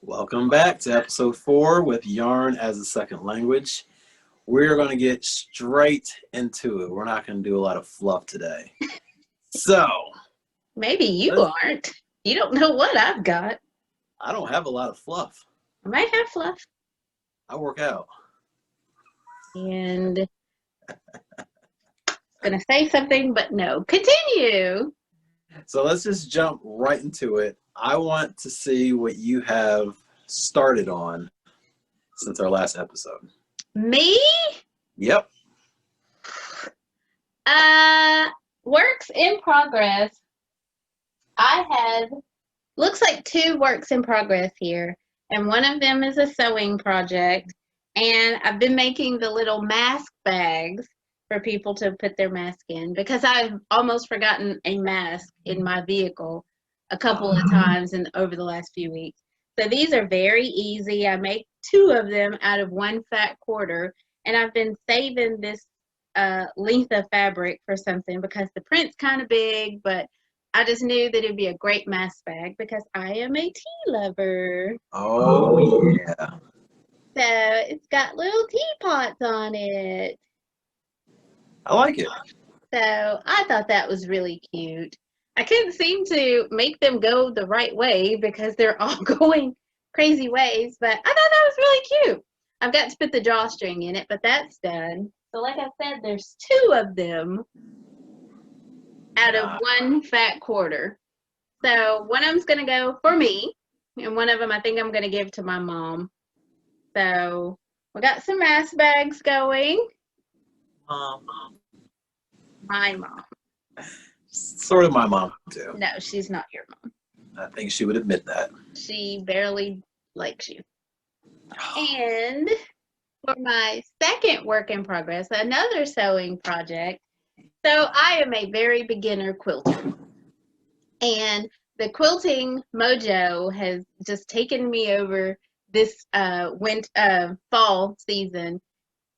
Welcome back to episode 4 with yarn as a second language. We're going to get straight into it. We're not going to do a lot of fluff today. So, Maybe you aren't. You don't know what I've got. I don't have a lot of fluff. I might have fluff. I work out. And gonna say something, but no. Continue. So let's just jump right into it. I want to see what you have started on since our last episode. Me? Yep. Works in progress. I have, looks like 2 works in progress here. And one of them is a sewing project. And I've been making the little mask bags for people to put their mask in because I've almost forgotten a mask in my vehicle a couple of times over the last few weeks. So these are very easy. I make 2 of them out of 1 fat quarter, and I've been saving this length of fabric for something because the print's kind of big, but I just knew that it'd be a great mask bag because I am a tea lover. Oh, yeah. So it's got little teapots on it. I like it. So I thought that was really cute. I couldn't seem to make them go the right way because they're all going crazy ways, but I thought that was really cute. I've got to put the drawstring in it, but that's done. So like I said, there's 2 of them out of 1 fat quarter. So one of them's going to go for me, and one of them I think I'm going to give to my mom. So we got some mask bags going. My mom. Sort of my mom, too. No, she's not your mom. I think she would admit that. She barely likes you. And for my second work in progress, another sewing project. So I am a very beginner quilter. And the quilting mojo has just taken me over this fall season.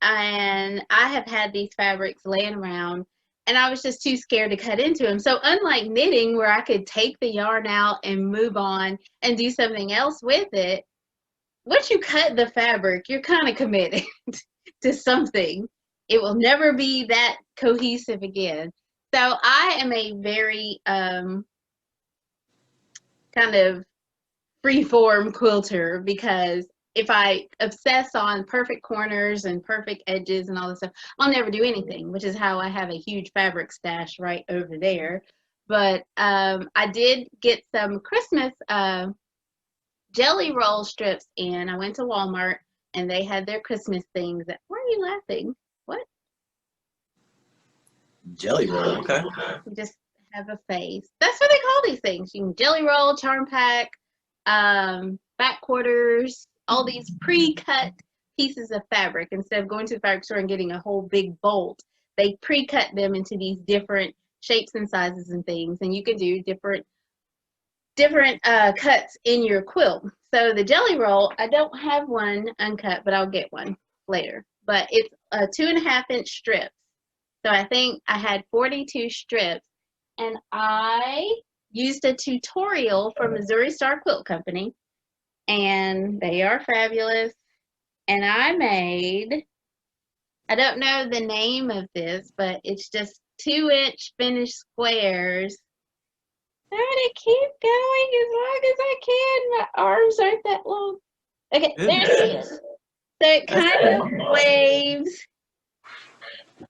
And I have had these fabrics laying around, and I was just too scared to cut into them. So unlike knitting, where I could take the yarn out and move on and do something else with it, once you cut the fabric, you're kind of committed to something. It will never be that cohesive again. So I am a very kind of freeform quilter because if I obsess on perfect corners and perfect edges and all this stuff, I'll never do anything, which is how I have a huge fabric stash right over there. But I did get some Christmas jelly roll strips in. I went to Walmart and they had their Christmas things. Why are you laughing? What? Jelly roll, okay. You just have a face. That's what they call these things. You can jelly roll, charm pack, back quarters, all these pre-cut pieces of fabric. Instead of going to the fabric store and getting a whole big bolt, they pre-cut them into these different shapes and sizes and things, and you can do different cuts in your quilt. So the jelly roll, I don't have one uncut, but I'll get one later. But it's a 2.5-inch strips. So I think I had 42 strips, and I used a tutorial from Missouri Star Quilt Company, and they are fabulous. And I made, I don't know the name of this, but it's just 2-inch finished squares. I'm gonna keep going as long as I can. My arms aren't that long. Okay, there it is. So it kind of waves.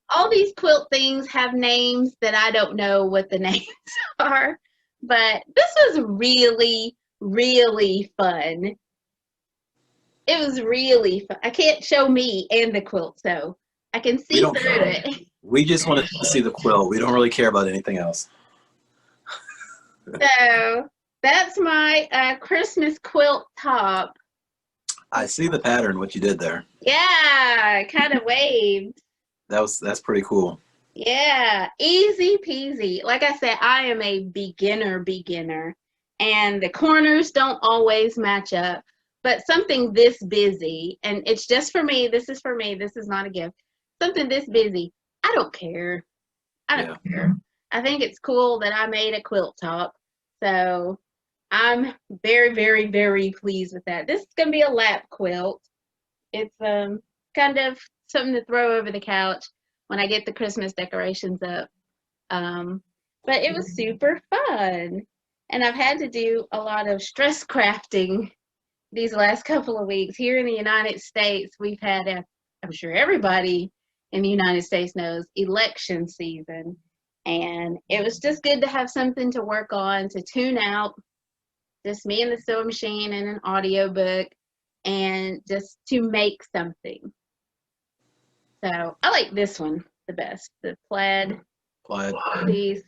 All these quilt things have names that I don't know what the names are, but this was really, really fun. It was really fun. I can't show me and the quilt, so I can see through it. We just want to see the quilt. We don't really care about anything else. So that's my Christmas quilt top. I see the pattern, what you did there. Yeah, it kind of waved. That's pretty cool. Yeah, easy peasy. Like I said, I am a beginner, and the corners don't always match up, but something this busy, and it's just for me, this is for me, this is not a gift, something this busy, I don't care. I don't care. I think it's cool that I made a quilt top, so I'm very, very, very pleased with that. This is going to be a lap quilt. It's kind of something to throw over the couch when I get the Christmas decorations up. But it was super fun. And I've had to do a lot of stress crafting these last couple of weeks. Here in the United States, we've had, I'm sure everybody in the United States knows, election season. And it was just good to have something to work on, to tune out, just me and the sewing machine and an audiobook, and just to make something. So I like this one the best, the plaid piece.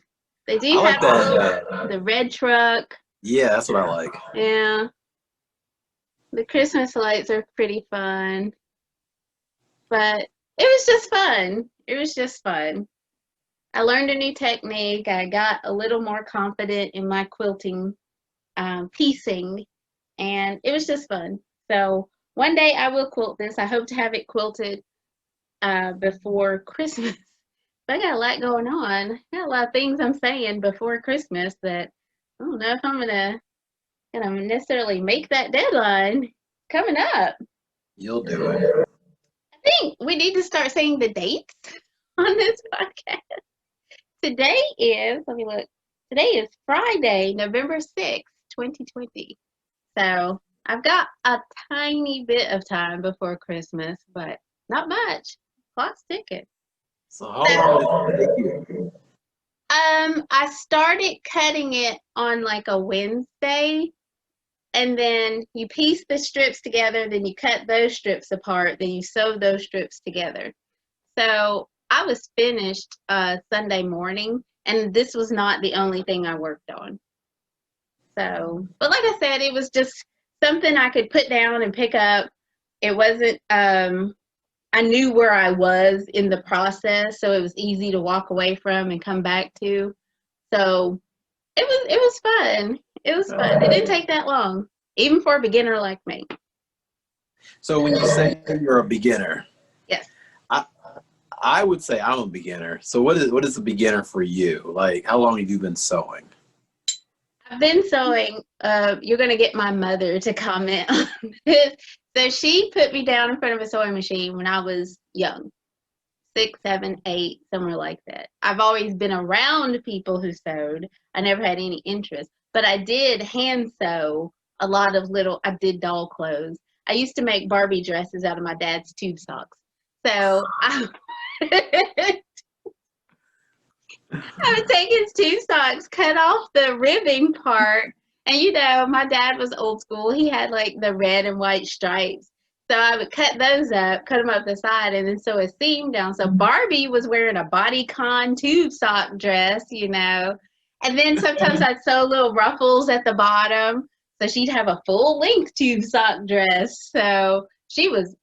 They do have the red truck. Yeah, that's what I like. Yeah. The Christmas lights are pretty fun. But it was just fun. It was just fun. I learned a new technique. I got a little more confident in my quilting piecing, and it was just fun. So one day I will quilt this. I hope to have it quilted before Christmas. But I got a lot going on. I got a lot of things I'm saying before Christmas that I don't know if I'm gonna necessarily make that deadline coming up. You'll do it. I think we need to start saying the dates on this podcast. Today is, let me look. Today is Friday, November 6th, 2020. So I've got a tiny bit of time before Christmas, but not much. Clock's ticking. So how long did it take you? I started cutting it on like a Wednesday, and then you piece the strips together, then you cut those strips apart, then you sew those strips together. So I was finished Sunday morning, and this was not the only thing I worked on. So, but like I said, it was just something I could put down and pick up. It wasn't, I knew where I was in the process, so it was easy to walk away from and come back to. So it was fun. It was fun. It didn't take that long, even for a beginner like me. So when you say you're a beginner, yes, I would say I'm a beginner. So what is a beginner for you? Like, how long have you been sewing? I've been sewing. You're gonna get my mother to comment on this. So she put me down in front of a sewing machine when I was young, 6, 7, 8, somewhere like that. I've always been around people who sewed. I never had any interest, but I did hand sew a lot of I did doll clothes. I used to make Barbie dresses out of my dad's tube socks. So I would take his tube socks, cut off the ribbing part, and you know, my dad was old school. He had like the red and white stripes. So I would cut those up, cut them up the side, and then sew a seam down. So Barbie was wearing a bodycon tube sock dress, you know. And then sometimes I'd sew little ruffles at the bottom, so she'd have a full length tube sock dress. So she was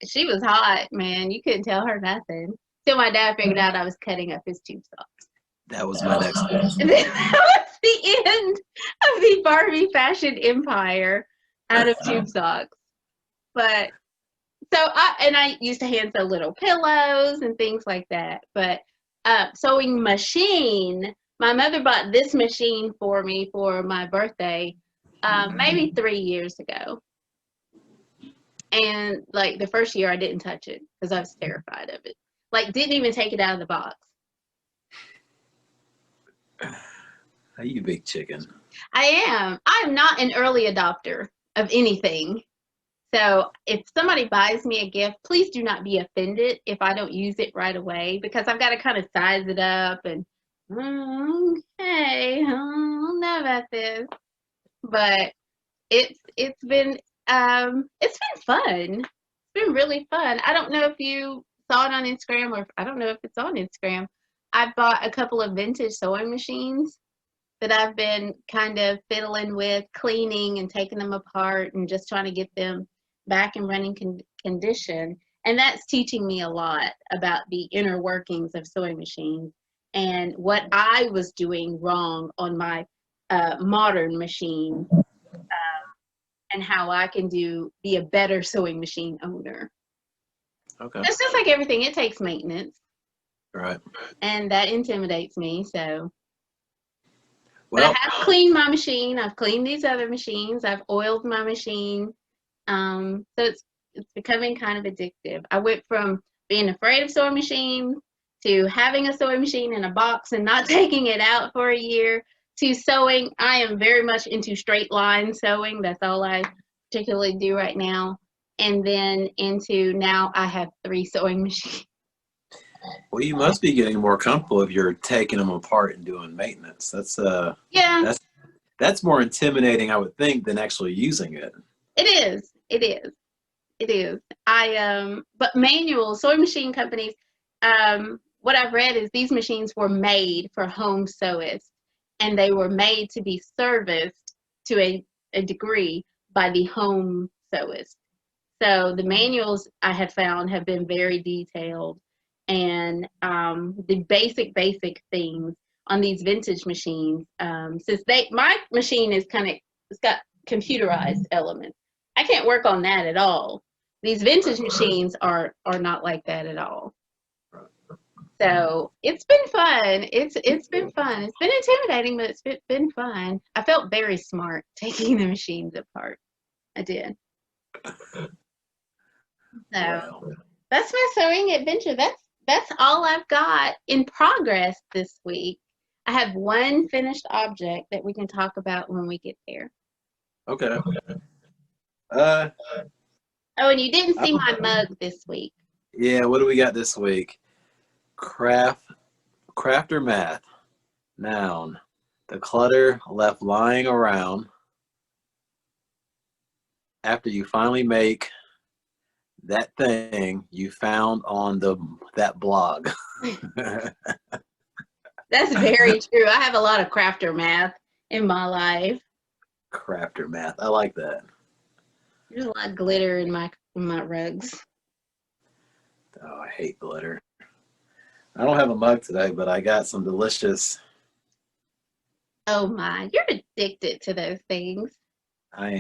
hot, man. You couldn't tell her nothing. Till my dad figured out I was cutting up his tube socks. That was my next question. And then that was the end of the Barbie fashion empire out of tube socks. But so I used to hand sew little pillows and things like that. But sewing machine, my mother bought this machine for me for my birthday maybe 3 years ago. And like the first year I didn't touch it because I was terrified of it. Like didn't even take it out of the box. Are you big chicken? I am. I'm not an early adopter of anything. So if somebody buys me a gift, please do not be offended if I don't use it right away, because I've got to kind of size it up and, okay, I don't know about this. But it's been fun. It's been really fun. I don't know if you saw it on Instagram, or I don't know if it's on Instagram. I bought a couple of vintage sewing machines that I've been kind of fiddling with, cleaning and taking them apart and just trying to get them back in running condition. And that's teaching me a lot about the inner workings of sewing machines and what I was doing wrong on my modern machine, and how I can be a better sewing machine owner. Okay. It's just like everything, it takes maintenance. Right. And that intimidates me, so. But I Well, have cleaned my machine. I've cleaned these other machines. I've oiled my machine. So it's becoming kind of addictive. I went from being afraid of sewing machines to having a sewing machine in a box and not taking it out for a year to sewing. I am very much into straight line sewing. That's all I particularly do right now. And then into now I have 3 sewing machines. well, you must be getting more comfortable if you're taking them apart and doing maintenance. Yeah, That's more intimidating, I would think, than actually using it. it is. It is. It is. But manual sewing machine companies, what I've read is these machines were made for home sewists, and they were made to be serviced to a degree by the home sewist. So the manuals I had found have been very detailed, and the basic things on these vintage machines, since my machine is it's got computerized elements. I can't work on that at all. These vintage machines are not like that at all. So it's been fun. It's been fun. It's been intimidating, but it's been fun. I felt very smart taking the machines apart. I did. So Well, that's my sewing adventure. That's all I've got in progress this week. I have one finished object that we can talk about when we get there. okay. Oh, and you didn't I see don't my know. mug this week. Yeah, what do we got this week? Craft or math. Noun. The clutter left lying around after you finally make that thing you found on that blog. That's very true. I have a lot of crafter math in my life. Crafter math. I like that. There's a lot of glitter in my rugs. Oh, I hate glitter. I don't have a mug today, but I got some delicious. Oh my, you're addicted to those things. I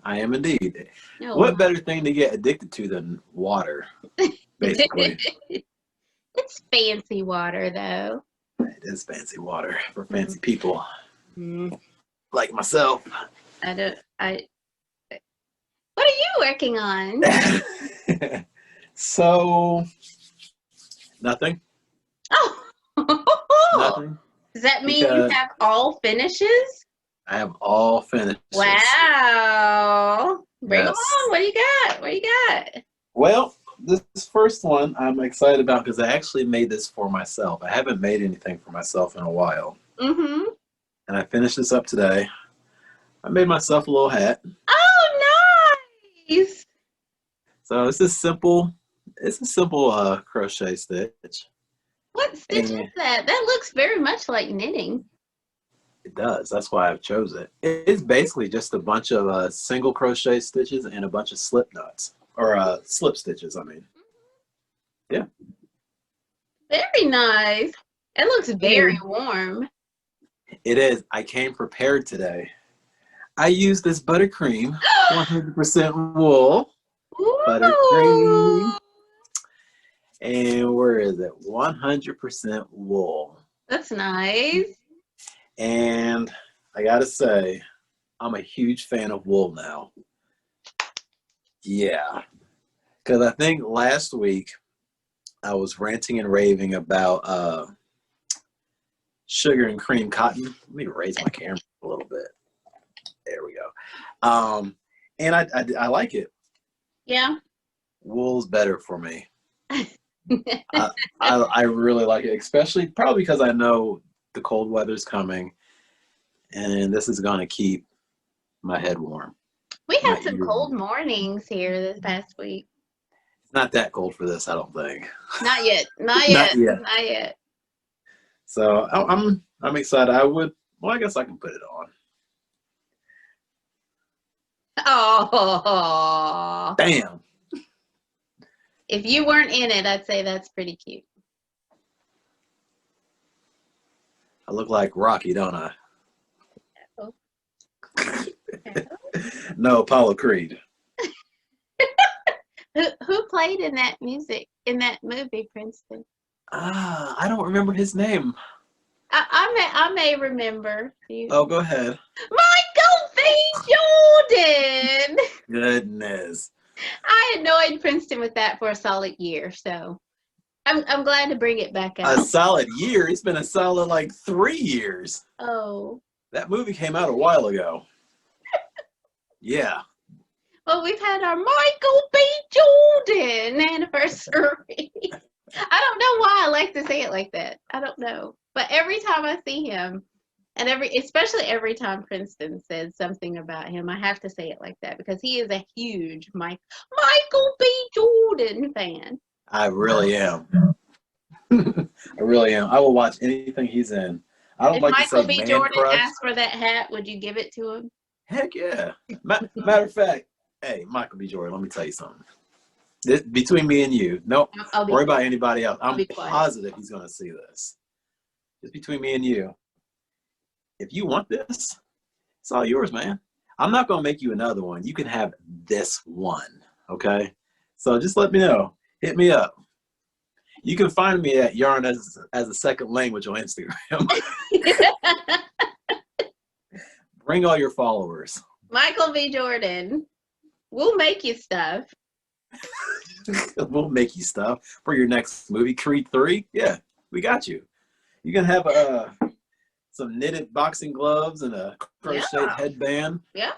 am indeed. Oh What my. better thing to get addicted to than water, basically? It's fancy water though. It is fancy water for fancy people Mm. like myself. I What are you working on? So, nothing. Oh. Nothing. Does that mean you Because have all finishes? I have all finished. Wow. Bring them Yes. on. What do you got? What do you got? Well, this first one I'm excited about because I actually made this for myself. I haven't made anything for myself in a while. Mm-hmm. And I finished this up today. I made myself a little hat. Oh, nice. So it's a simple crochet stitch. What stitch And is that? That looks very much like knitting. it does. That's why I've chose it. It's basically just a bunch of single crochet stitches and a bunch of slip knots. Or slip stitches, I mean. Yeah. Very nice. It looks very warm. It is. I came prepared today. I used this buttercream, 100% wool. Buttercream. Ooh. And where is it? 100% wool. That's nice. And I gotta say, I'm a huge fan of wool now. Yeah. Because I think last week I was ranting and raving about sugar and cream cotton. Let me raise my camera a little bit. There we go. And I like it. Yeah. Wool's better for me. I really like it, especially probably because I know the cold weather's coming, and this is going to keep my head warm. We had some cold mornings here this past week. It's not that cold for this, I don't think. Not yet. Not Not yet. yet. Not yet. So I'm excited. I guess I can put it on. Oh. Bam. If you weren't in it, I'd say that's pretty cute. I look like Rocky, don't I? Oh. No, Apollo Creed. Who played in that movie, Princeton? I don't remember his name. I may remember. Oh, go ahead. Michael V. Jordan. Goodness. I annoyed Princeton with that for a solid year, so I'm glad to bring it back out. A solid year? It's been a solid like 3 years. Oh. That movie came out a while ago. Yeah. Well, we've had our Michael B. Jordan anniversary. I don't know why I like to say it like that. I don't know. But every time I see him, and especially every time Princeton says something about him, I have to say it like that because he is a huge Michael B. Jordan fan. I really am. I really am. I will watch anything he's in. I don't if like Michael to say B. man Jordan crush. asked for that hat, would you give it to him? Heck yeah. Matter of fact, hey, Michael B. Jordan, let me tell you something. Between me and you, don't worry about anybody else. I'm positive he's going to see this. It's between me and you. If you want this, it's all yours, man. I'm not going to make you another one. You can have this one, okay? So just let me know. Hit me up. You can find me at Yarn as a Second Language on Instagram. Bring all your followers. Michael B. Jordan, we'll make you stuff. We'll make you stuff for your next movie. Creed 3? Yeah, we got you. You can have some knitted boxing gloves and a crocheted headband. Yeah.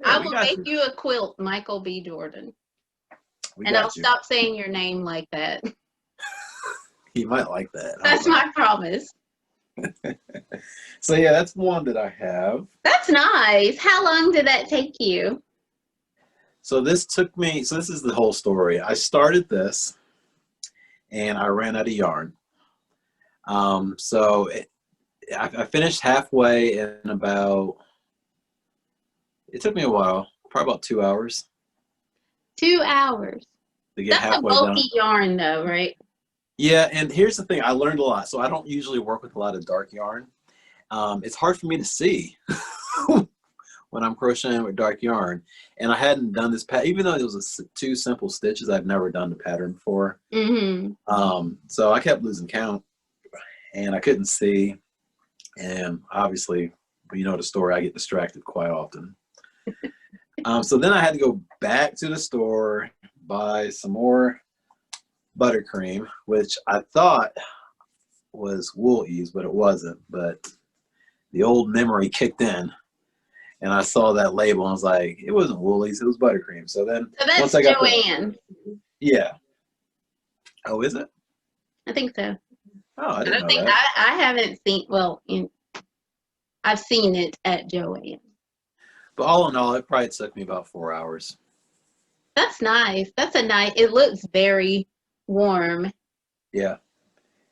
I will make you a quilt, Michael B. Jordan. And I'll stop saying your name like that. He might like that. That's my promise. So yeah, that's one that I have. That's nice. How long did that take you? So this took me, this is the whole story. I started this and I ran out of yarn. I finished halfway in about, it took me a while, probably about 2 hours. 2 hours. To get That's a bulky yarn though, right? Yeah, and here's the thing, I learned a lot. So I don't usually work with a lot of dark yarn. It's hard for me to see when I'm crocheting with dark yarn. And I hadn't done this pattern, even though it was 2 simple stitches, I've never done the pattern before. So I kept losing count and I couldn't see. And obviously, you know the story, I get distracted quite often. So then I had to go back to the store, buy some more buttercream, which I thought was Wool-Ease, but it wasn't. But the old memory kicked in, and I saw that label, and I was like, it wasn't Wool-Ease, it was buttercream. So then, that's Joanne. Yeah. Oh, is it? I think so. Oh, I didn't know that. I haven't seen. Well, I've seen it at Joanne. But all in all, it probably took me about 4 hours. That's nice. That's a nice. It looks very warm. Yeah,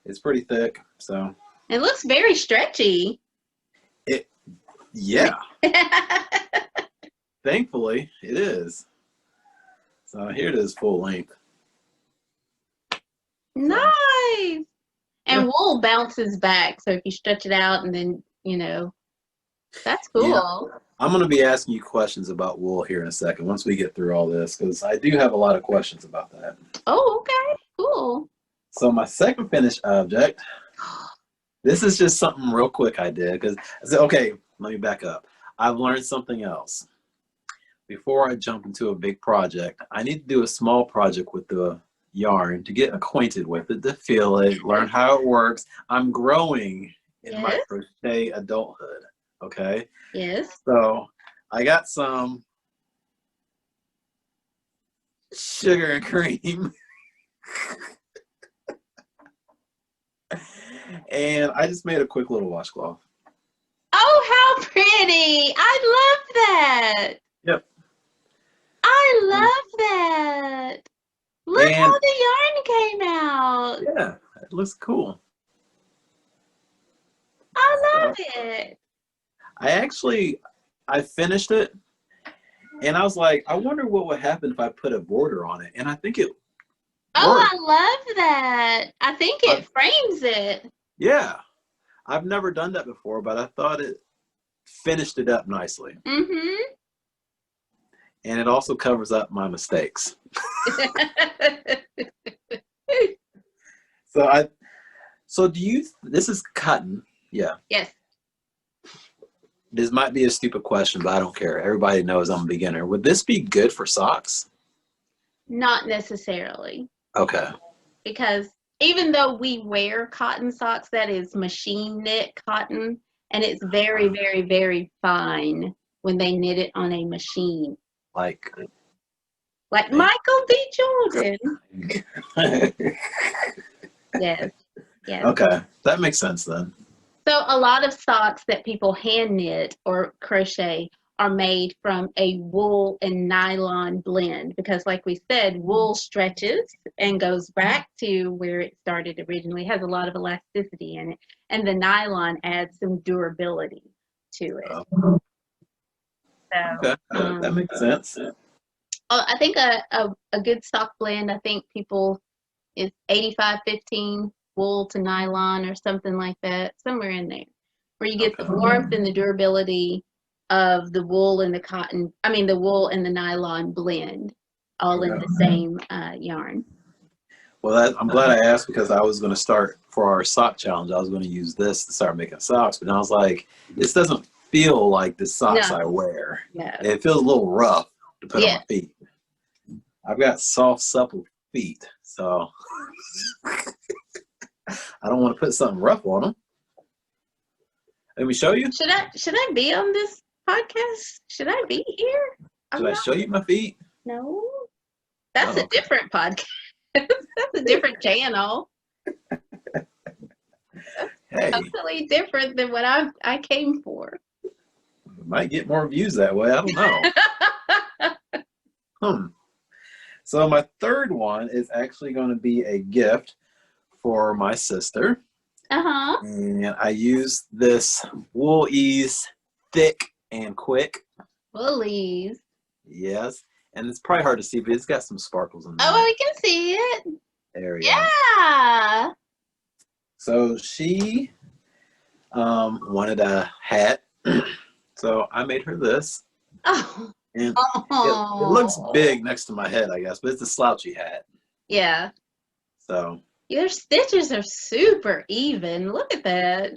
it's pretty thick. So it looks very stretchy. Yeah. Thankfully, it is. So here it is, full length. Nice. And wool bounces back, so if you stretch it out and then, that's cool. Yeah. I'm going to be asking you questions about wool here in a second once we get through all this, because I do have a lot of questions about that. Oh, okay. Cool. So my second finished object, this is just something real quick I did, because I said, okay, let me back up. I've learned something else. Before I jump into a big project, I need to do a small project with the yarn to get acquainted with it, to feel it, learn how it works. I'm growing in my crochet adulthood, okay? Yes. So I got some sugar and cream. And I just made a quick little washcloth. Oh, how pretty! I love that. Yep. I love that. Look how the yarn came out. Yeah, it looks cool. I love it. I finished it, and I was like, I wonder what would happen if I put a border on it. And I think it worked. I love that. I think it frames it. Yeah. I've never done that before, but I thought it finished it up nicely. Mm-hmm. And it also covers up my mistakes. So this is cotton. Yeah. Yes. This might be a stupid question, but I don't care. Everybody knows I'm a beginner. Would this be good for socks? Not necessarily. Okay. Because even though we wear cotton socks, that is machine knit cotton, and it's very, very, very fine when they knit it on a machine. Like Michael B. Jordan. Yes. Yes. Okay. That makes sense then. So a lot of socks that people hand knit or crochet are made from a wool and nylon blend because, like we said, wool stretches and goes back to where it started originally. It has a lot of elasticity in it, and the nylon adds some durability to it. Okay. That makes sense. I think a good sock blend, I think people is 85-15 wool to nylon or something like that, somewhere in there, where you get the warmth and the durability of the wool and the cotton, the wool and the nylon blend all in the same yarn. Well, I'm glad I asked because I was going to start for our sock challenge. I was going to use this to start making socks, but I was like, this doesn't feel like the socks I wear. No. It feels a little rough to put on my feet. I've got soft, supple feet, so I don't want to put something rough on them. Let me show you. Should I be on this podcast? Should I be here? Should I show you my feet? No. That's a different podcast. That's a different channel. Hey. Totally different than what I came for. Might get more views that way. I don't know. So my third one is actually going to be a gift for my sister. And I use this Wool Ease Thick and Quick. Wool Ease. Yes. And it's probably hard to see, but it's got some sparkles in there. Oh, we can see it. There we go. Yeah. So she wanted a hat. So I made her this. Oh. And it looks big next to my head, I guess, but it's a slouchy hat. Yeah. So. Your stitches are super even. Look at that.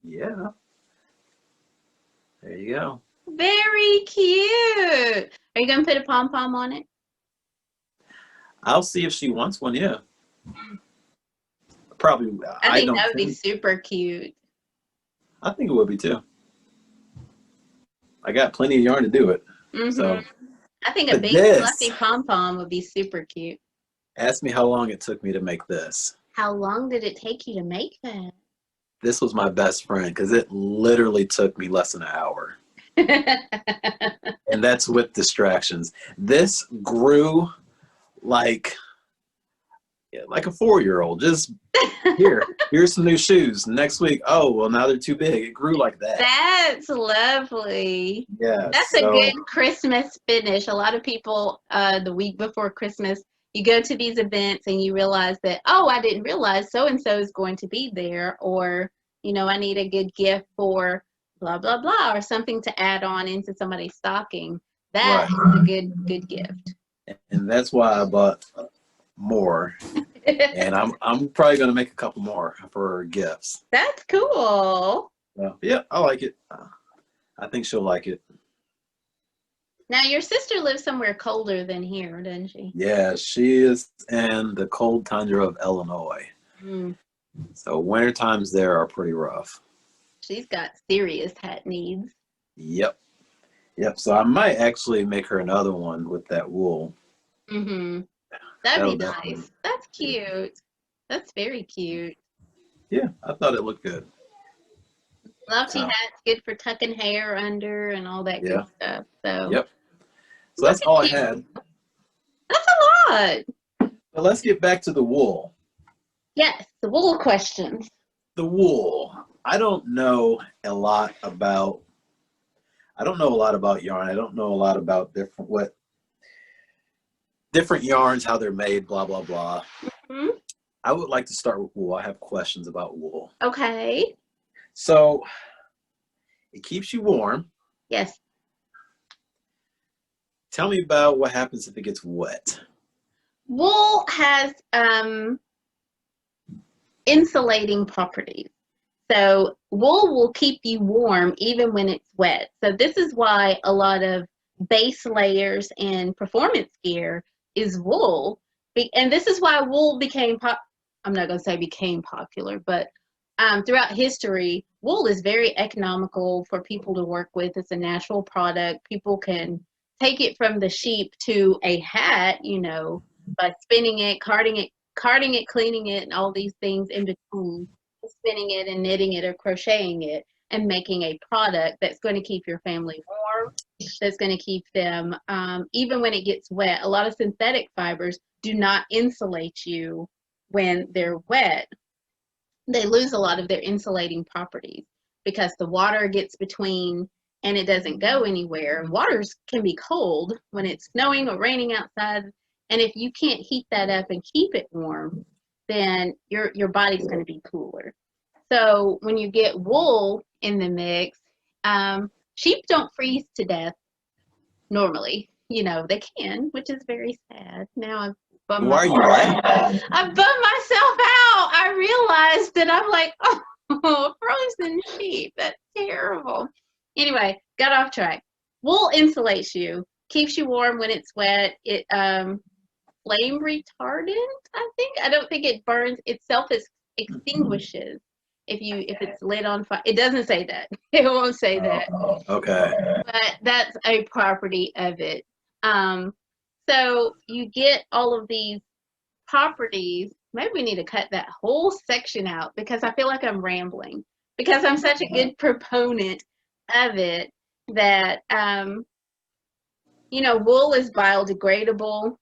Yeah. There you go. Very cute. Are you going to put a pom-pom on it? I'll see if she wants one, yeah. Probably. I think that would be super cute. I think it would be too. I got plenty of yarn to do it. So I think a big fluffy pom-pom would be super cute. Ask me how long it took me to make this. How long did it take you to make that? This was my best friend because it literally took me less than an hour. And that's with distractions. This grew like a 4-year-old. Just here's some new shoes. Next week, oh, well, now they're too big. It grew like that. That's lovely. Yeah. That's a good Christmas finish. A lot of people, the week before Christmas, you go to these events and you realize that, oh, I didn't realize so-and-so is going to be there, or, I need a good gift for blah, blah, blah, or something to add on into somebody's stocking. That is a good gift. And that's why I bought more. And I'm probably going to make a couple more for gifts. That's cool. Yeah, I like it. I think she'll like it. Now, your sister lives somewhere colder than here, doesn't she? Yeah, she is in the cold tundra of Illinois. So winter times there are pretty rough. She's got serious hat needs. Yep. So I might actually make her another one with that wool. That'd be nice. That's cute. That's very cute. Yeah, I thought it looked good. Fluffy hat's good for tucking hair under and all that good stuff. So. Yep. So that's all I had. That's a lot. But let's get back to the wool. Yes, the wool questions. The wool. I don't know a lot about yarn. I don't know a lot about different yarns, how they're made, blah, blah, blah. I would like to start with wool. I have questions about wool. Okay. So it keeps you warm. Yes. Tell me about what happens if it gets wet. Wool has insulating properties. So wool will keep you warm even when it's wet. So this is why a lot of base layers and performance gear is wool. And this is why wool became I'm not going to say became popular, but throughout history, wool is very economical for people to work with. It's a natural product. People can take it from the sheep to a hat, you know, by spinning it, carding it, cleaning it, and all these things in between, spinning it and knitting it or crocheting it and making a product that's going to keep your family warm, that's going to keep them, even when it gets wet. A lot of synthetic fibers do not insulate you when they're wet. They lose a lot of their insulating properties because the water gets between and it doesn't go anywhere. Waters can be cold when it's snowing or raining outside, and if you can't heat that up and keep it warm, then your body's going to be cooler. So when you get wool in the mix, sheep don't freeze to death normally. You know, they can, which is very sad. Now I've bummed Why are you laughing? I bummed myself out. I realized that I'm like, oh, frozen sheep. That's terrible. Anyway, got off track. Wool insulates you, keeps you warm when it's wet. It flame retardant, I think. I don't think it burns itself. It extinguishes if it's lit on fire. It doesn't say that. It won't say that. Okay. But that's a property of it. So you get all of these properties. Maybe we need to cut that whole section out because I feel like I'm rambling because I'm such a good proponent of it that, you know, wool is biodegradable.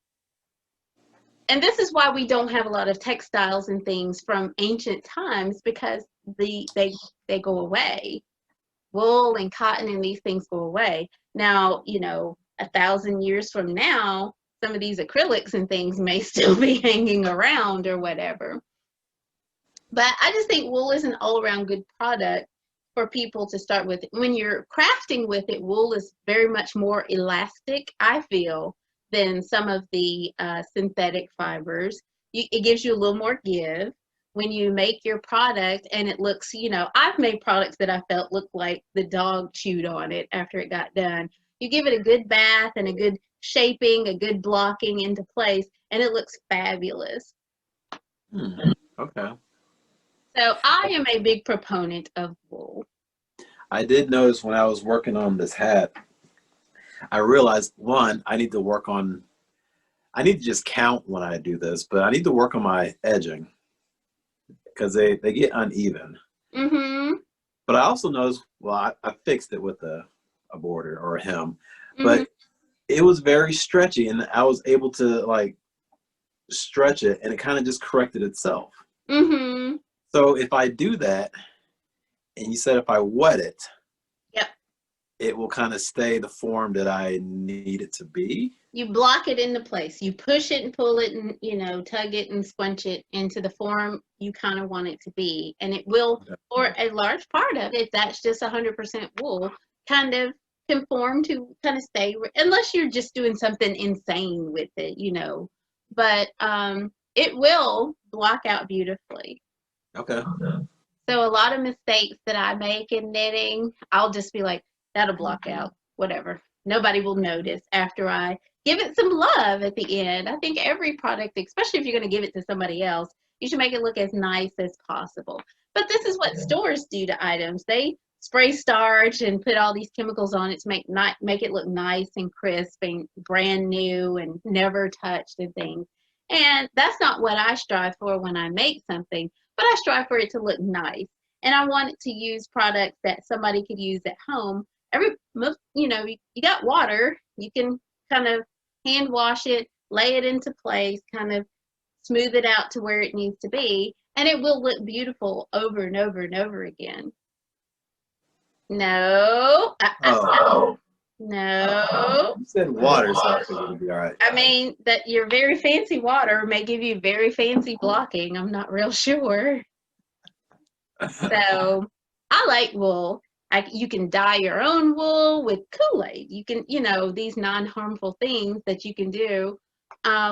And this is why we don't have a lot of textiles and things from ancient times because they go away. Wool and cotton and these things go away. Now, you know, 1,000 years from now, some of these acrylics and things may still be hanging around or whatever. But I just think wool is an all-around good product for people to start with. When you're crafting with it, wool is very much more elastic, I feel, than some of the synthetic fibers. It gives you a little more give. When you make your product and it looks, you know, I've made products that I felt looked like the dog chewed on it after it got done. You give it a good bath and a good shaping, a good blocking into place, and it looks fabulous. Okay. So I am a big proponent of wool. I did notice when I was working on this hat, I realized, one, I need to just count when I do this, but I need to work on my edging because they get uneven. Mm-hmm. But I also noticed, well, I fixed it with a border or a hem, but it was very stretchy and I was able to like stretch it and it kind of just corrected itself. Mm-hmm. So if I do that, and you said if I wet it, yep, it will kind of stay the form that I need it to be. You block it into place. You push it and pull it and, you know, tug it and squinch it into the form you kind of want it to be. And it will, for a large part of it, that's just 100% wool, kind of conform to kind of stay, unless you're just doing something insane with it, you know. But it will block out beautifully. Okay. So a lot of mistakes that I make in knitting, I'll just be like, that'll block out, whatever. Nobody will notice after I give it some love at the end. I think every product, especially if you're going to give it to somebody else, you should make it look as nice as possible. But this is what stores do to items. They spray starch and put all these chemicals on it to make it look nice and crisp and brand new and never touched and things. And that's not what I strive for when I make something, but I strive for it to look nice. And I want it to use products that somebody could use at home. You know, you got water, you can kind of hand wash it, lay it into place, kind of smooth it out to where it needs to be, and it will look beautiful over and over and over again. No. No. You said water, so I think it'll be all right. I mean, that your very fancy water may give you very fancy blocking. I'm not real sure. So I like wool. You can dye your own wool with Kool-Aid. You can, you know, these non-harmful things that you can do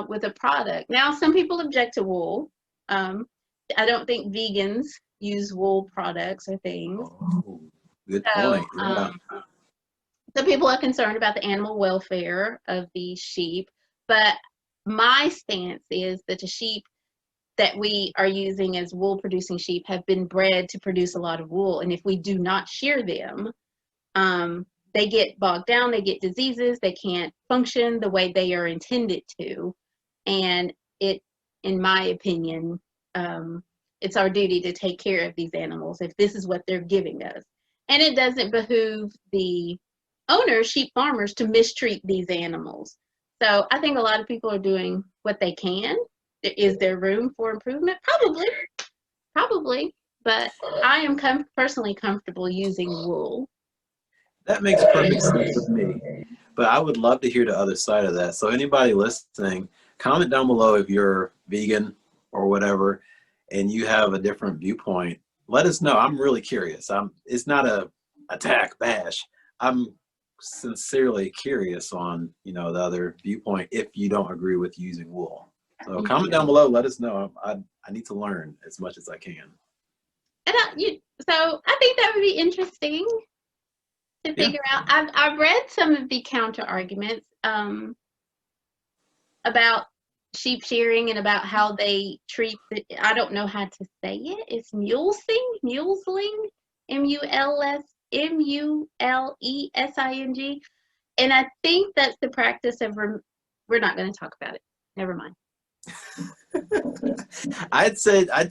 with a product. Now, some people object to wool. I don't think vegans use wool products or things. Oh, good So, point. Yeah. some people are concerned about the animal welfare of the sheep, but my stance is that the sheep that we are using as wool producing sheep have been bred to produce a lot of wool. And if we do not shear them, they get bogged down, they get diseases, they can't function the way they are intended to. And it, in my opinion, it's our duty to take care of these animals if this is what they're giving us. And it doesn't behoove the owners, sheep farmers, to mistreat these animals. So I think a lot of people are doing what they can. Is there room for improvement? Probably. But I am personally comfortable using wool. That makes perfect sense with me. But I would love to hear the other side of that. So anybody listening, comment down below if you're vegan or whatever, and you have a different viewpoint. Let us know. I'm really curious. It's not a attack bash. I'm sincerely curious on, you know, the other viewpoint if you don't agree with using wool. So comment down below. Let us know. I need to learn as much as I can. And so I think that would be interesting to figure out. I've read some of the counter arguments about sheep shearing and about how they treat I don't know how to say it. It's mulesing, mulesing. And I think that's the practice of we're not going to talk about it. Never mind. I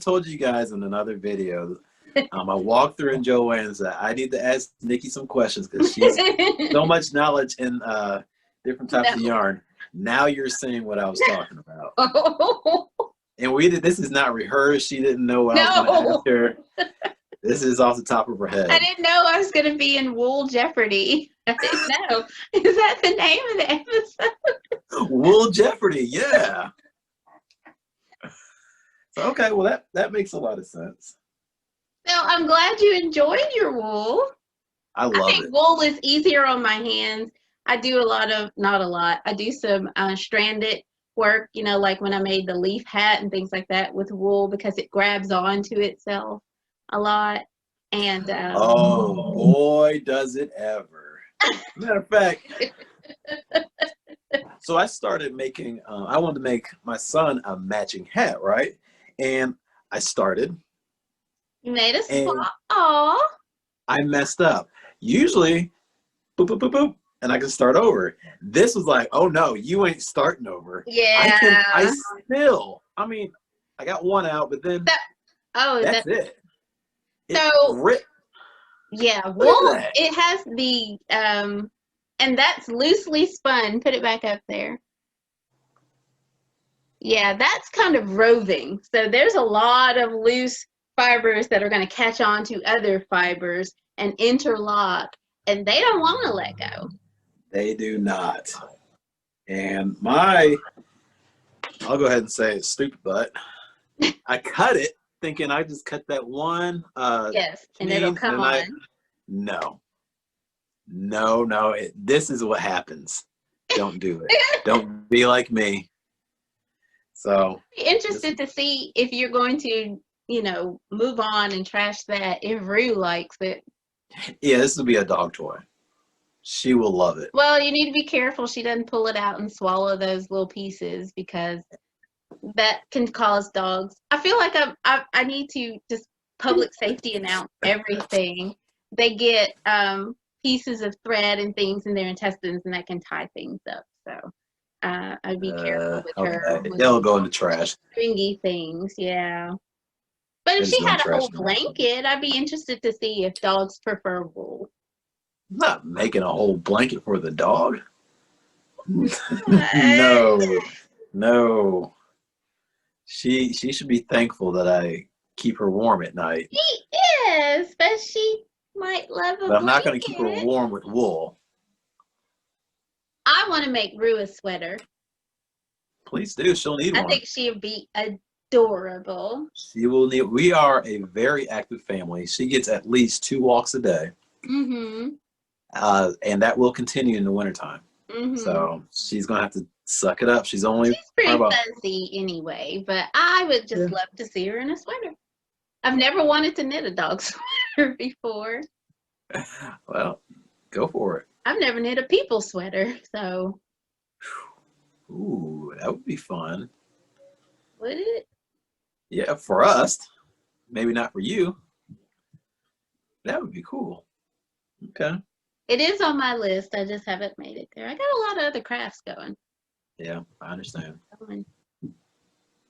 told you guys in another video, I walked through in Joanne's that I need to ask Nikki some questions because she's so much knowledge in different types of yarn. Now you're saying what I was talking about. And this is not rehearsed. She didn't know what I was going to ask her. This is off the top of her head. I didn't know I was going to be in Wool Jeopardy. I didn't know. Is that the name of the episode? Wool Jeopardy, yeah. So, okay, well, that makes a lot of sense. So I'm glad you enjoyed your wool. I think it. Wool is easier on my hands. I do not a lot. I do some stranded work, you know, like when I made the leaf hat and things like that with wool because it grabs onto itself a lot. And oh boy, does it ever. Matter of fact, so I started making, I wanted to make my son a matching hat, right? And I started. You made a spot. Aw. I messed up. Usually, boop, boop, boop, boop, and I can start over. This was like, oh no, you ain't starting over. Yeah. I mean, I got one out, but then that's it. Yeah, wool, it has the, and that's loosely spun. Put it back up there. Yeah, that's kind of roving. So there's a lot of loose fibers that are going to catch on to other fibers and interlock, and they don't want to let go. They do not. And I'll go ahead and say it, stupid butt. I cut it thinking I just cut that one. Yes, and it'll come on. No. This is what happens. Don't do it. Don't be like me. So. I'd be interested to see if you're going to, you know, move on and trash that if Rue likes it. Yeah, this will be a dog toy. She will love it. Well, you need to be careful she doesn't pull it out and swallow those little pieces because that can cause dogs. I feel like I need to just public safety announce everything. They get pieces of thread and things in their intestines, and that can tie things up. So I'd be careful with her. They'll go in the trash. Stringy things, yeah. But if she had a whole blanket, I'd be interested to see if dogs prefer wool. I'm not making a whole blanket for the dog. No. She should be thankful that I keep her warm at night. She is, but she might love a blanket. But I'm not going to keep her warm with wool. I want to make Rue a sweater. Please do. She'll need one. I think she'll be adorable. She will need. We are a very active family. She gets at least 2 walks a day. Mm-hmm. And that will continue in the wintertime. Mm-hmm. So she's going to have to suck it up. She's pretty fuzzy anyway, but I would just love to see her in a sweater. I've never wanted to knit a dog sweater before. Well, go for it. I've never knit a people sweater, so. Ooh, that would be fun. Would it? Yeah, for us. Maybe not for you. That would be cool. Okay. It is on my list. I just haven't made it there. I got a lot of other crafts going. Yeah, I understand.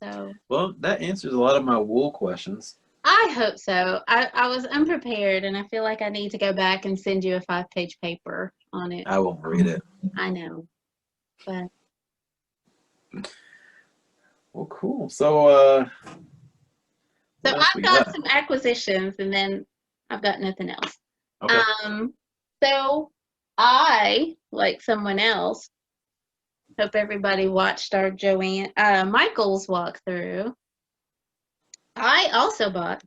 So. Well, that answers a lot of my wool questions. I hope so. I was unprepared, and I feel like I need to go back and send you a 5-page paper on it. I won't read it. I know, but. Well, cool. So, So I've got some acquisitions, and then I've got nothing else. Okay. So I, like someone else, hope everybody watched our Michael's walkthrough. I also bought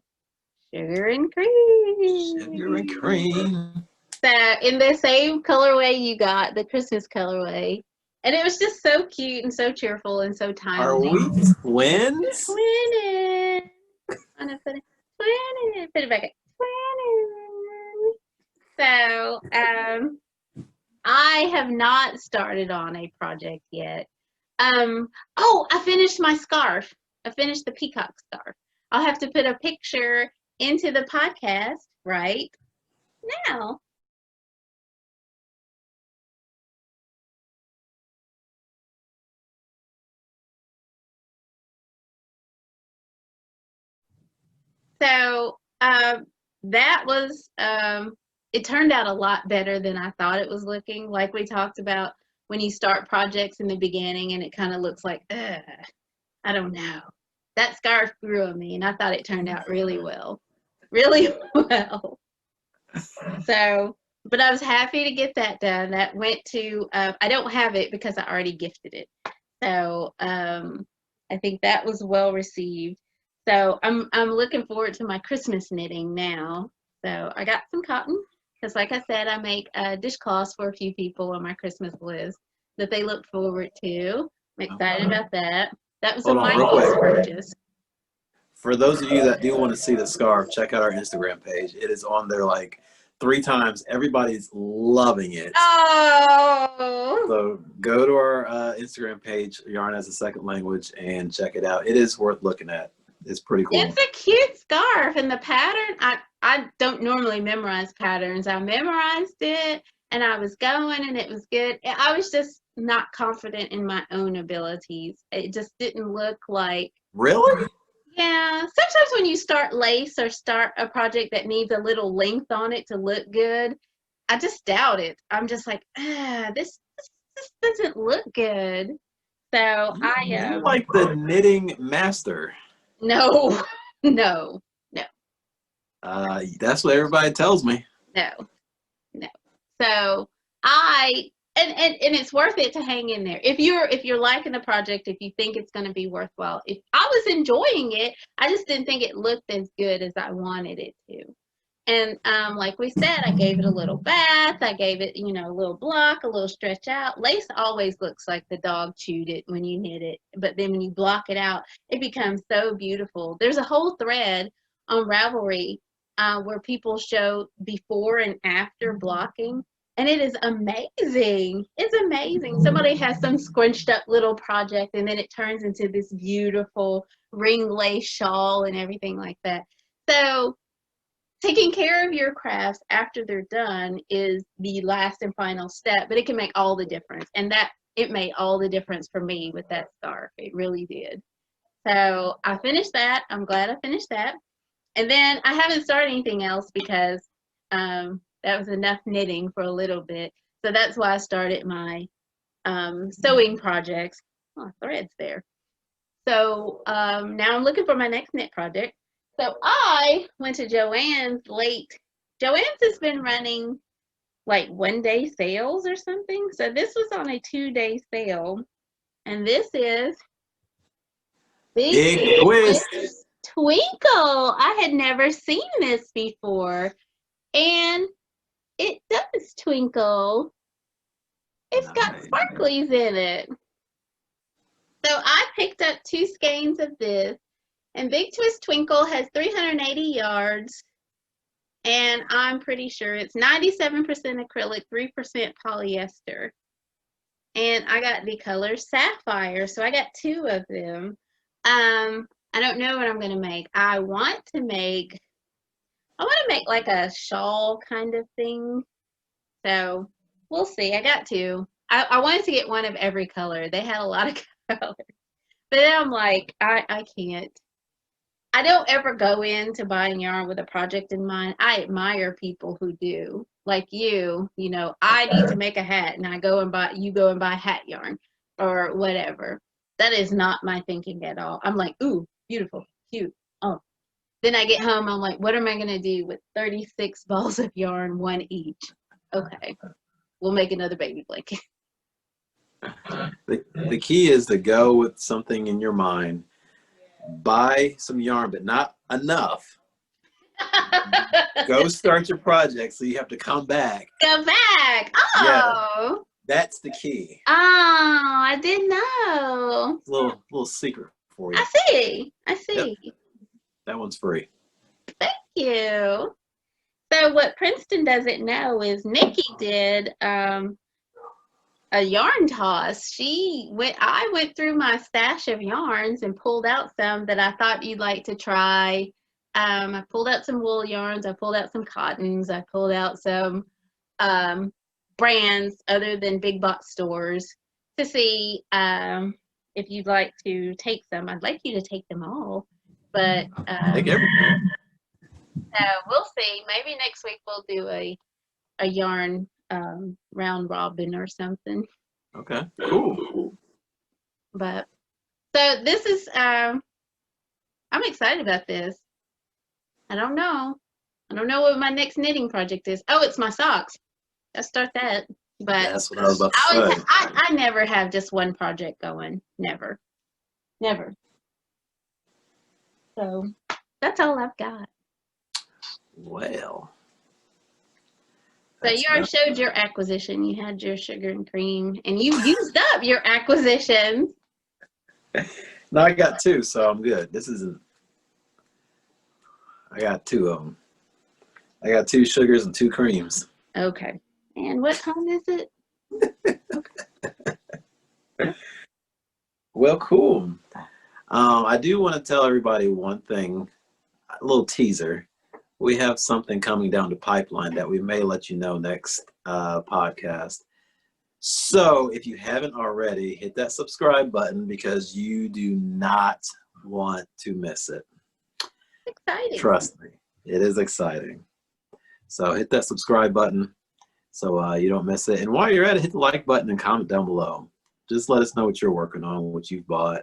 sugar and cream. Sugar and cream. So in the same colorway you got, the Christmas colorway. And it was just so cute and so cheerful and so timely. Are we twins? Twinning. I'm gonna put it back at twinning. So I have not started on a project yet. Oh, I finished my scarf. I finished the peacock scarf. I'll have to put a picture into the podcast right now. So that was, it turned out a lot better than I thought it was looking. Like we talked about when you start projects in the beginning and it kind of looks like, I don't know. That scarf grew on me and I thought it turned out really well. Really well. So, but I was happy to get that done. That went to, I don't have it because I already gifted it. So I think that was well received. So I'm looking forward to my Christmas knitting now. So I got some cotton because, like I said, I make dishcloths for a few people on my Christmas list that they look forward to. I'm excited about that. That was a Michael's purchase. For those of you that do want to see the scarf, check out our Instagram page. It is on there like 3 times. Everybody's loving it. Oh! So go to our Instagram page, Yarn as a Second Language, and check it out. It is worth looking at. It's pretty cool. It's a cute scarf, and the pattern, I don't normally memorize patterns. I memorized it, and I was going, and it was good. I was just not confident in my own abilities. It just didn't look like... Really? Yeah. Sometimes when you start lace or start a project that needs a little length on it to look good, I just doubt it. I'm just like, this doesn't look good. So you like the knitting master. No. That's what everybody tells me. No. So and it's worth it to hang in there. If you're liking the project, if you think it's going to be worthwhile. If I was enjoying it, I just didn't think it looked as good as I wanted it to. And like we said, I gave it a little bath. I gave it, a little block, a little stretch out. Lace always looks like the dog chewed it when you knit it. But then when you block it out, it becomes so beautiful. There's a whole thread on Ravelry where people show before and after blocking. And it is amazing. It's amazing. Somebody has some scrunched up little project and then it turns into this beautiful ring lace shawl and everything like that. So taking care of your crafts after they're done is the last and final step, but it can make all the difference. And it made all the difference for me with that scarf. It really did. So I finished that. I'm glad I finished that. And then I haven't started anything else because that was enough knitting for a little bit. So that's why I started my sewing projects. Oh, threads there. So now I'm looking for my next knit project. So I went to Joann's late. Joann's has been running like 1-day sales or something. So this was on a 2-day sale. And this is Big Twist Twinkle. I had never seen this before. And it does twinkle. It's got sparklies in it. So I picked up 2 skeins of this. And Big Twist Twinkle has 380 yards. And I'm pretty sure it's 97% acrylic, 3% polyester. And I got the color Sapphire, so I got 2 of them. I don't know what I'm going to make. I want to make like a shawl kind of thing. So we'll see. I got 2. I wanted to get one of every color. They had a lot of colors. But then I'm like, I can't. I don't ever go into buying yarn with a project in mind. I admire people who do. Like you know, I need to make a hat and you go and buy hat yarn or whatever. That is not my thinking at all. I'm like, ooh, beautiful, cute. Oh. Then I get home, I'm like, what am I going to do with 36 balls of yarn, 1 each? Okay, we'll make another baby blanket. The key is to go with something in your mind. Buy some yarn, but not enough. Go start your project so you have to come back. Go back. Oh. Yeah, that's the key. Oh, I didn't know. Little secret for you. I see. Yep. That one's free. Thank you. So what Princeton doesn't know is Nikki did a yarn toss. I went through my stash of yarns and pulled out some that I thought you'd like to try. I pulled out some wool yarns. I pulled out some cottons. I pulled out some brands other than big box stores to see if you'd like to take some. I'd like you to take them all, but Take everything. so we'll see. Maybe next week we'll do a yarn round robin or something. Okay, cool. But so this is I'm excited about this. I don't know what my next knitting project is. Oh, it's my socks. Let's start that. But that's what I was about to say. I never have just one project going. Never. So that's all I've got. Well. So you already showed your acquisition. You had your sugar and cream, and you used up your acquisitions. No, I got 2, so I'm good. I got 2 of them. I got 2 sugars and 2 creams. Okay. And what time is it? Well, cool. I do want to tell everybody one thing, a little teaser. We have something coming down the pipeline that we may let you know next podcast. So if you haven't already, hit that subscribe button because you do not want to miss it. Exciting. Trust me, it is exciting. So hit that subscribe button so you don't miss it. And while you're at it, hit the like button and comment down below. Just let us know what you're working on, what you've bought,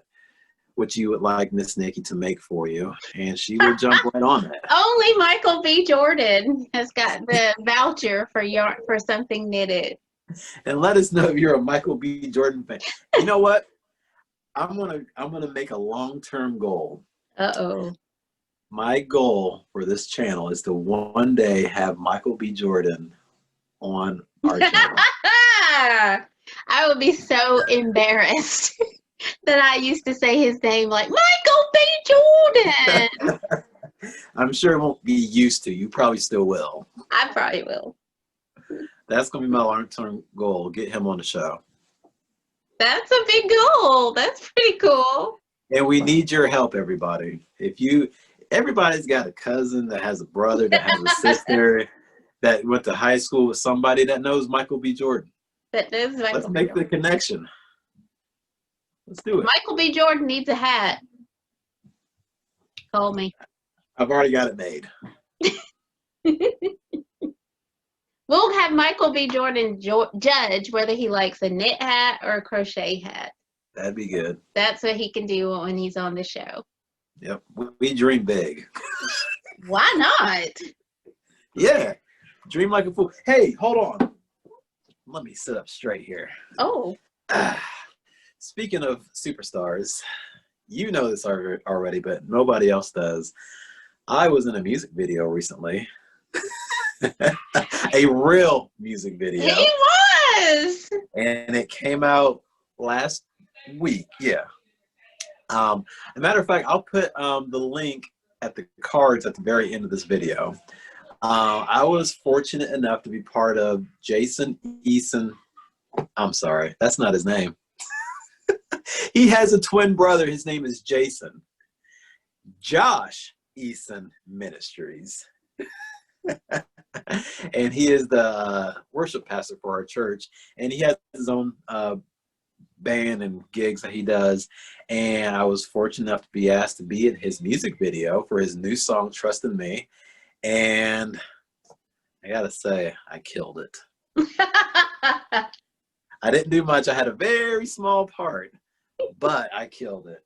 what you would like Miss Nikki to make for you, and she will jump right on it. Only Michael B. Jordan has got the voucher for something knitted. And let us know if you're a Michael B. Jordan fan. You know what? I'm gonna make a long-term goal. Uh-oh. My goal for this channel is to one day have Michael B. Jordan on our channel. I would be so embarrassed that I used to say his name like Michael B. Jordan. I'm sure it won't be used to. You probably still will. I probably will. That's going to be my long-term goal. Get him on the show. That's a big goal. That's pretty cool. And we need your help, everybody. Everybody's got a cousin that has a brother that has a sister that went to high school with somebody that knows Michael B. Jordan. Let's make the connection. Let's do it. Michael B. Jordan needs a hat. Call me. I've already got it made. We'll have Michael B. Jordan judge whether he likes a knit hat or a crochet hat. That'd be good. That's what he can do when he's on the show. Yep. We dream big. Why not? Yeah. Dream like a fool. Hey, hold on. Let me sit up straight here. Oh. Speaking of superstars, you know this already, but nobody else does. I was in a music video recently. A real music video. He was! And it came out last week. Yeah. As a matter of fact, I'll put the link at the cards at the very end of this video. I was fortunate enough to be part of Jason Eason. I'm sorry, that's not his name. He has a twin brother. His name is Jason. Josh Eason Ministries. And he is the worship pastor for our church. And he has his own band and gigs that he does. And I was fortunate enough to be asked to be in his music video for his new song, Trust in Me. And I gotta say, I killed it. I didn't do much. I had a very small part, but I killed it.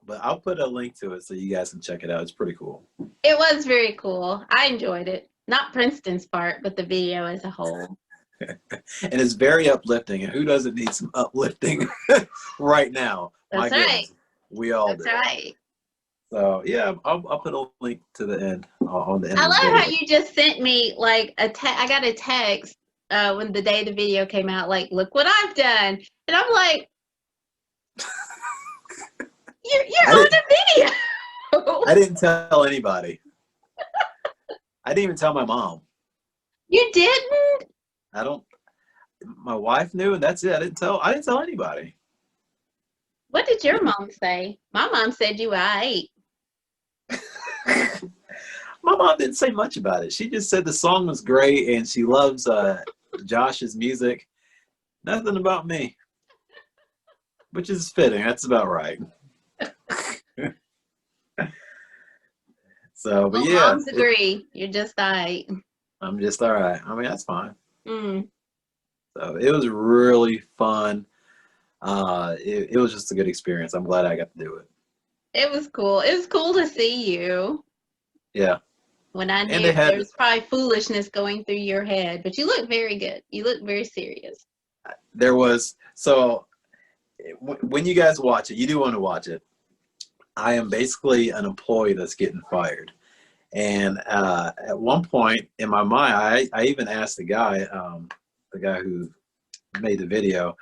But I'll put a link to it so you guys can check it out. It's pretty cool. It was very cool. I enjoyed it. Not Princeton's part, but the video as a whole. And it's very uplifting. And who doesn't need some uplifting right now? That's My right. goodness, we all do. That's right. So yeah, I'll put a link to the end on the end. I of the love video. how you just sent me like I got a text when the day the video came out, like, look what I've done. And I'm like, you're on the video. I didn't tell anybody. I didn't even tell my mom. You didn't? I don't. My wife knew, and that's it. I didn't tell anybody. What did your mom say? My mom said you were 8. My mom didn't say much about it. She just said the song was great and she loves Josh's music. Nothing about me, which is fitting. That's about right. So, but Well, yeah, moms agree. You're just 8. I'm just all right. I mean, that's fine. Mm. So it was really fun. It was just a good experience. I'm glad I got to do it. It was cool. It was cool to see you. Yeah. When I And knew they had- there was probably foolishness going through your head, but you look very good. You look very serious. There was, so when you guys watch it, you do want to watch it. I am basically an employee that's getting fired. And at one point in my mind, I even asked the guy who made the video,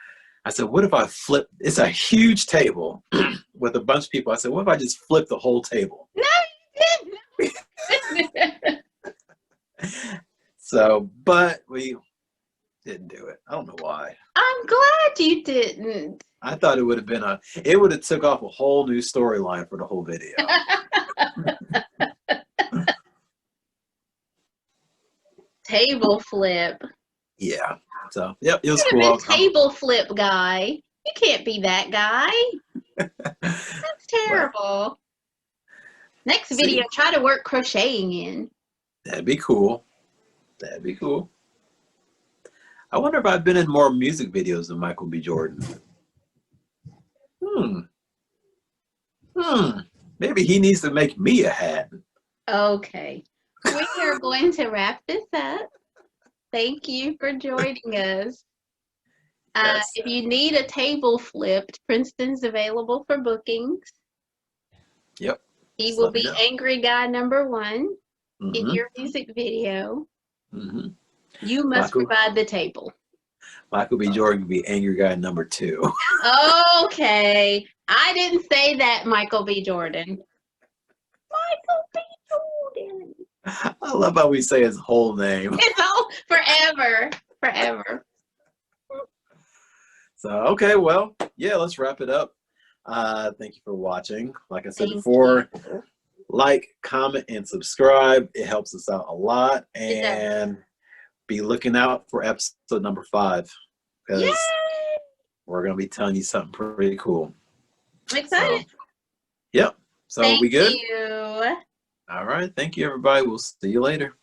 I said, what if I flip, it's a huge table with a bunch of people. I said, what if I just flip the whole table? No, you didn't. So, but we didn't do it. I don't know why. I'm glad you didn't. I thought it would have been it would have took off a whole new storyline for the whole video. Table flip. Yeah. So, yep, it was You could have cool. been table flip guy. You can't be that guy. That's terrible. Next video, try to work crocheting in. That'd be cool. That'd be cool. I wonder if I've been in more music videos than Michael B. Jordan. Maybe he needs to make me a hat. Okay. We are going to wrap this up. Thank you for joining us. Yes. If you need a table flipped, Princeton's available for bookings. Yep. He Just will let me be know. Angry Guy number 1 in Mhm. your music video. Mhm. You must Michael. provide the table. Michael B. Jordan could be angry guy number 2. Okay. I didn't say that, Michael B. Jordan. Michael B. Jordan. I love how we say his whole name. It's all forever. Forever. So, okay, well, yeah, let's wrap it up. Thank you for watching. Like I said Thank before, you. like, comment, and subscribe. It helps us out a lot. It does. And be looking out for episode number 5. Because Yay! we're going to be telling you something pretty cool. I'm excited. So, yep. So Thank we good? you. All right. Thank you, everybody. We'll see you later.